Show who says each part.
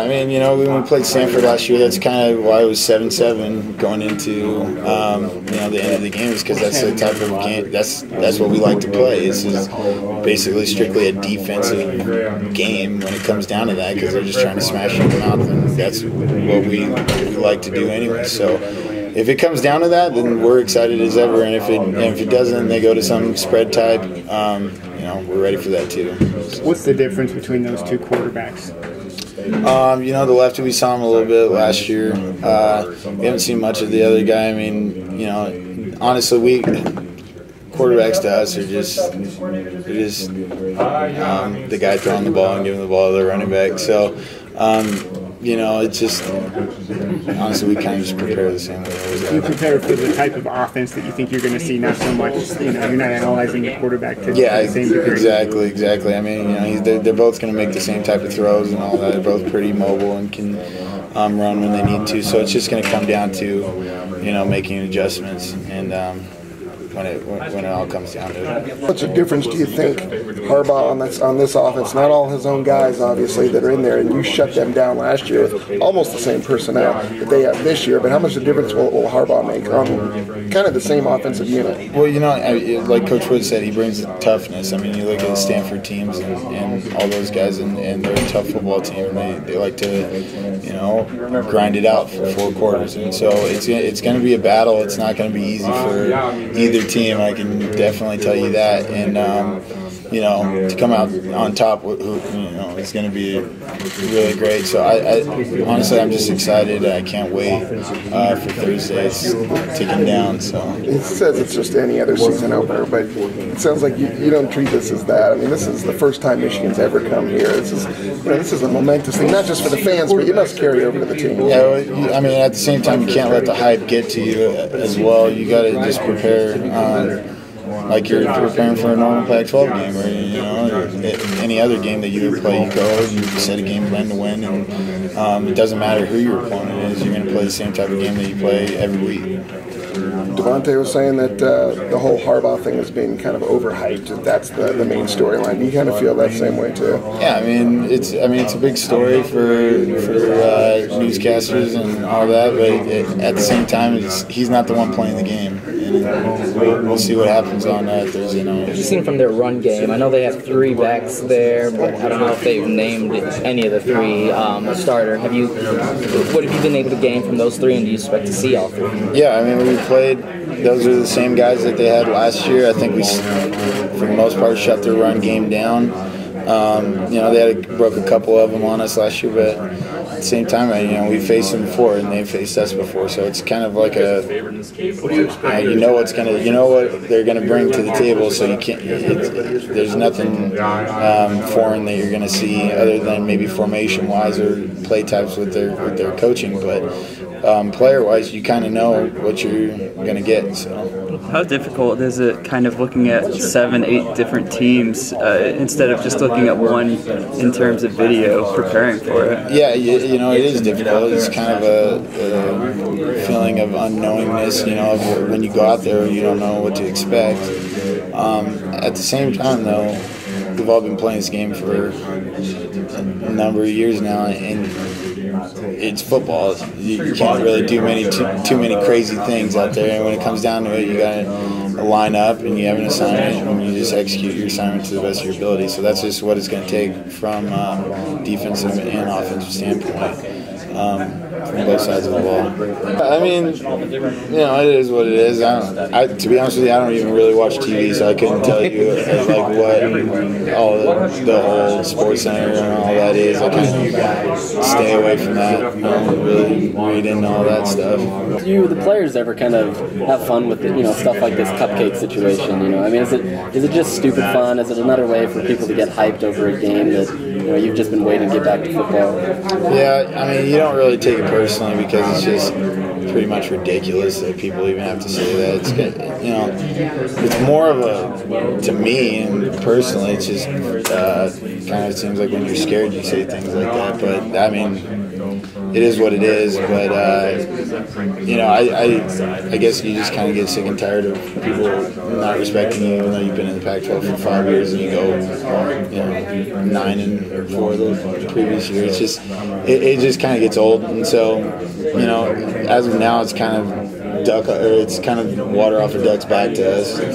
Speaker 1: I mean, you know, when we played Stanford last year, that's kind of why it was 7-7 going into you know, the end of the game, is because that's the type of game. That's what we like to play. This is basically strictly a defensive game when it comes down to that, because they're just trying to smash you in the mouth, and that's what we like to do anyway. So if it comes down to that, then we're excited as ever, and if it doesn't, they go to some spread type. You know, we're ready for that too.
Speaker 2: What's the difference between those two quarterbacks?
Speaker 1: You know, the lefty, we saw him a little bit last year. We haven't seen much of the other guy. I mean, you know, honestly, quarterbacks to us are just the guy throwing the ball and giving the ball to the running back. So, you know, it's just, honestly, we kind of just prepare the same way.
Speaker 2: You prepare for the type of offense that you think you're going to see, not so much, you know, you're not analyzing the quarterback to the same degree.
Speaker 1: Exactly. I mean, you know, they're both going to make the same type of throws and all that. They're both pretty mobile and can run when they need to. So it's just going to come down to, you know, making adjustments and when it all comes down to it.
Speaker 3: What's the difference, do you think, Harbaugh on this offense? Not all his own guys, obviously, that are in there, and you shut them down last year with almost the same personnel that they have this year. But how much of a difference will Harbaugh make on kind of the same offensive unit?
Speaker 1: Well, you know, like Coach Wood said, he brings the toughness. I mean, you look at the Stanford teams and all those guys, and they're a tough football team. They like to, you know, grind it out for 4 quarters, and so it's going to be a battle. It's not going to be easy for either team, I can definitely tell you that, and you know, to come out on top, you know, it's going to be really great. So I honestly, I'm just excited. I can't wait for Thursday. It's ticking down. So
Speaker 3: it says it's just any other season opener, but it sounds like you don't treat this as that. I mean, this is the first time Michigan's ever come here. This is a momentous thing, not just for the fans, but you must carry over to the team.
Speaker 1: Yeah, well, I mean, at the same time, you can't let the hype get to you as well. You got to just prepare. Like you're preparing for a normal Pac-12 game, or you know, any other game that you would play. You go, you set a game plan to win, and it doesn't matter who your opponent is. You're going to play the same type of game that you play every week.
Speaker 3: Devontae was saying that the whole Harbaugh thing is being kind of overhyped. That's the main storyline. Do you kind of feel that same way too?
Speaker 1: Yeah, I mean it's a big story for newscasters and all that, but at the same time, he's not the one playing the game. And we'll see what happens on Thursday night.
Speaker 4: You've seen from their run game. I know they have 3 backs there, but I don't know if they've named any of the 3 a starter. What have you been able to gain from those 3, and do you expect to see all 3?
Speaker 1: Yeah, I mean, we played. Those are the same guys that they had last year. I think we, for the most part, shut their run game down. You know, they broke a couple of them on us last year, but at the same time, you know, we faced them before and they faced us before, so it's kind of like you know what they're gonna bring to the table, so you can't. There's nothing foreign that you're gonna see other than maybe formation-wise or play types with their coaching, but player-wise, you kind of know what you're gonna get. So,
Speaker 5: how difficult is it, kind of looking at 7, 8 different teams instead of just looking at one in terms of video, preparing for it?
Speaker 1: Yeah, you know, it is difficult. It's kind of a feeling of unknowingness, you know, when you go out there, you don't know what to expect. At the same time, though, we've all been playing this game for a number of years now, and it's football. You can't really do too many crazy things out there, and when it comes down to it, you got to line up and you have an assignment and you just execute your assignment to the best of your ability. So that's just what it's going to take from defensive and offensive standpoint. From both sides of the ball. I mean, you know, it is what it is. To be honest with you, I don't even really watch TV, so I couldn't tell you like what all the whole Sports Center and all that is. I kind of stay away from that. I don't really read into all that stuff.
Speaker 4: Do you, the players, ever kind of have fun with stuff like this cupcake situation? You know, I mean, is it just stupid fun? Is it another way for people to get hyped over a game that you've just been waiting to get back to football?
Speaker 1: Yeah, I mean, you don't really take it personally because it's just pretty much ridiculous that people even have to say that. It's, you know, it's more of a, to me and personally, it's just kind of seems like when you're scared you say things like that. But I mean, it is what it is. But I guess you just kind of get sick and tired of people not respecting you, even though you've been in the Pac-12 for 5 years and you go 9-4 the previous year. It's just it just kind of gets old, and so as of now, it's kind of water off a duck's back to us.